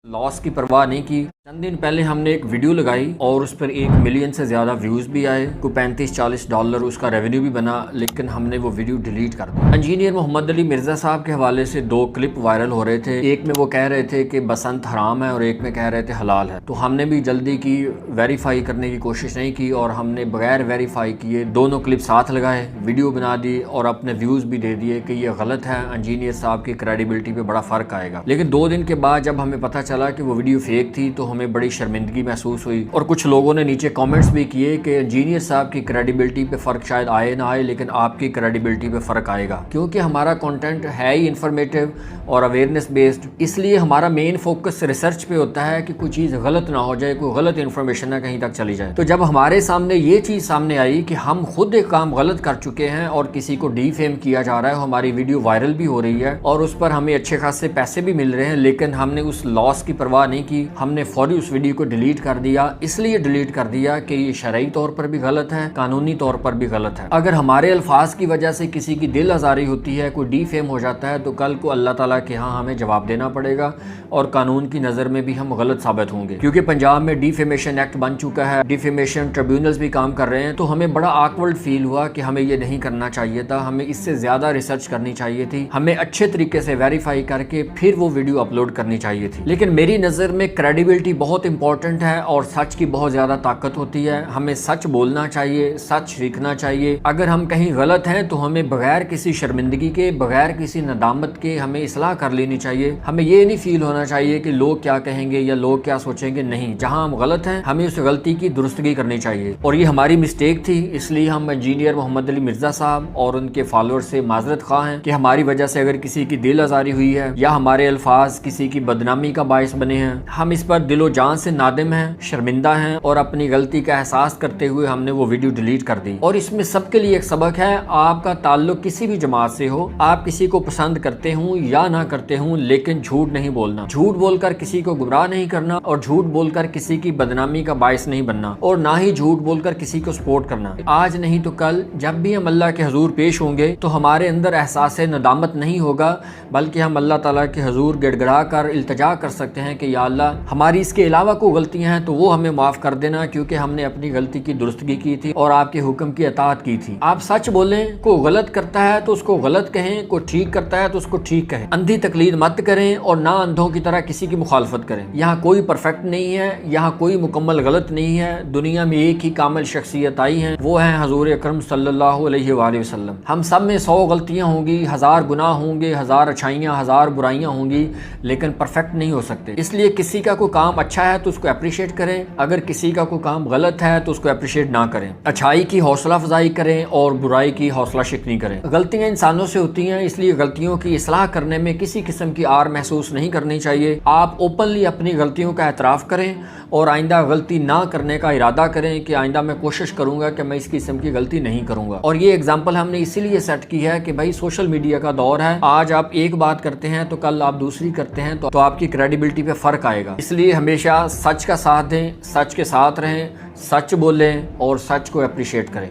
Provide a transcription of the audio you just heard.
Loss की परवाह नहीं की। चंद दिन पहले हमने एक वीडियो लगाई और उस पर 1 मिलियन से ज़्यादा व्यूज़ भी आए, कोई $35-40 उसका रेवेन्यू भी बना, लेकिन हमने वो वीडियो डिलीट कर दी। इंजीनियर मोहम्मद अली मिर्ज़ा साहब के हवाले से 2 क्लिप वायरल हो रहे थे। एक में वो कह रहे थे कि बसंत हराम है और एक में कह रहे थे हलाल है। तो हमने भी जल्दी की, वेरीफाई करने की कोशिश नहीं की और हमने बगैर वेरीफाई किए दोनों क्लिप साथ लगाए, वीडियो बना दी और अपने व्यूज़ भी दे दिए कि ये गलत है, इंजीनियर साहब की क्रेडिबिलिटी पे बड़ा फ़र्क आएगा। लेकिन 2 दिन के बाद जब हमें पता चला कि वो वीडियो फेक थी तो हमें बड़ी शर्मिंदगी महसूस हुई और कुछ लोगों ने नीचे कमेंट्स भी किए कि इंजीनियर साहब की क्रेडिबिलिटी पे फ़र्क शायद आए ना आए, लेकिन आपकी क्रेडिबिलिटी पे फ़र्क आएगा, क्योंकि हमारा कंटेंट है ही इन्फॉर्मेटिव और अवेयरनेस बेस्ड। इसलिए हमारा मेन फोकस रिसर्च पे होता है कि कोई चीज़ गलत ना हो जाए, कोई गलत इन्फॉर्मेशन ना कहीं तक चली जाए। तो जब हमारे सामने ये चीज़ सामने आई कि हम खुद एक काम गलत कर चुके हैं और किसी को डीफेम किया जा रहा है, हमारी वीडियो वायरल भी हो रही है और उस पर हमें अच्छे खासे पैसे भी मिल रहे हैं, लेकिन हमने उस लॉस की परवाह नहीं की, हमने फौरी उस वीडियो को डिलीट कर दिया। इसलिए डिलीट कर दिया कि ये शरई तौर पर भी गलत है, कानूनी तौर पर भी गलत है। अगर हमारे अल्फाज की वजह से किसी की दिल आज़ारी होती है, कोई डीफेम हो जाता है, तो कल को अल्लाह ताला के यहाँ हमें जवाब देना पड़ेगा और कानून की नज़र में भी हम गलत साबित होंगे। क्योंकि पंजाब में डिफेमेशन एक्ट बन चुका है, डिफेमेशन ट्रिब्यूनल्स भी काम कर रहे हैं, तो हमें बड़ा ऑकवर्ड फील हुआ कि हमें ये नहीं करना चाहिए था, हमें इससे ज़्यादा रिसर्च करनी चाहिए थी, हमें अच्छे तरीके से वेरीफाई करके फिर वो वीडियो अपलोड करनी चाहिए थी। लेकिन मेरी नज़र में क्रेडिबिलिटी बहुत इंपॉर्टेंट है और सच की बहुत ज़्यादा ताकत होती है। हमें सच बोलना चाहिए, सच सीखना चाहिए। अगर हम कहीं गलत हैं तो हमें बगैर किसी शर्मिंदगी के, बगैर किसी नदामत के हमें इस्लाह कर लेनी चाहिए। हमें ये नहीं फील होना चाहिए कि लोग क्या कहेंगे या लोग क्या सोचेंगे। नहीं, जहां हम गलत हैं हमें उस गलती की दुरुस्तगी करनी चाहिए और ये हमारी मिस्टेक थी। इसलिए हम इंजीनियर मोहम्मद अली मिर्ज़ा साहब और उनके फॉलोअर्स से माजरत ख्वाह हैं कि हमारी वजह से अगर किसी की दिल आज़ारी हुई है या हमारे अल्फाज किसी की बदनामी का बायस बने हैं, हम इस पर दिलो जान से नादिम हैं, शर्मिंदा हैं और अपनी गलती का एहसास करते हुए हमने वो वीडियो डिलीट कर दी। और इसमें सबके लिए एक सबक है, आपका ताल्लुक किसी भी जमात से हो, आप किसी को पसंद करते हो या ना करते हो, लेकिन झूठ नहीं बोलना, झूठ बोलकर किसी को गुमराह नहीं करना और झूठ बोलकर किसी की बदनामी का बायस नहीं बनना और ना ही झूठ बोलकर किसी को सपोर्ट करना। आज नहीं तो कल जब भी हम अल्लाह के हुजूर पेश होंगे तो हमारे अंदर एहसास नदामत नहीं होगा, बल्कि हम अल्लाह ताला के हुजूर गिड़गिड़ा कर इल्तिजा कर सकते हैं कि या अल्लाह, हमारी इसके अलावा कोई गलतियां हैं तो वो हमें माफ़ कर देना, क्योंकि हमने अपनी गलती की दुरुस्तगी की थी और आपके हुक्म की अताअत की थी। आप सच बोलें, कोई गलत करता है तो उसको गलत कहें, कोई ठीक करता है तो उसको ठीक कहें। अंधी तकलीद मत करें और ना अंधों की तरह किसी की मुखालफत करें। यहाँ कोई परफेक्ट नहीं है, यहाँ कोई मुकम्मल गलत नहीं है। दुनिया में एक ही कामिल शख्सियत आई है, वो है हजूर अकरम सल्लल्लाहु अलैहि वसल्लम। हम सब में 100 गलतियाँ होंगी, 1000 गुनाह होंगे, 1000 अच्छाइयाँ, 1000 बुराइयाँ होंगी, लेकिन परफेक्ट नहीं हो सकते। इसलिए किसी का कोई काम अच्छा है तो उसको अप्रिशिएट करें, अगर किसी का कोई काम गलत है तो उसको अप्रिशिएट ना करें। अच्छाई की हौसला अफजाई करें और बुराई की हौसला शिकनी करें। गलतियां इंसानों से होती हैं, इसलिए गलतियों की इस्लाह करने में किसी किस्म की आर महसूस नहीं करनी चाहिए। आप ओपनली अपनी गलतियों का एतराफ़ करें और आइंदा गलती ना करने का इरादा करें कि आइंदा मैं कोशिश करूंगा कि मैं इस किस्म की गलती नहीं करूंगा। और ये एग्जाम्पल हमने इसीलिए सेट की है कि भाई सोशल मीडिया का दौर है, आज आप एक बात करते हैं तो कल आप दूसरी करते हैं तो आपकी क्रेडिबिलिटी पे फ़र्क आएगा। इसलिए हमेशा सच का साथ दें, सच के साथ रहें, सच बोलें और सच को अप्रिशिएट करें।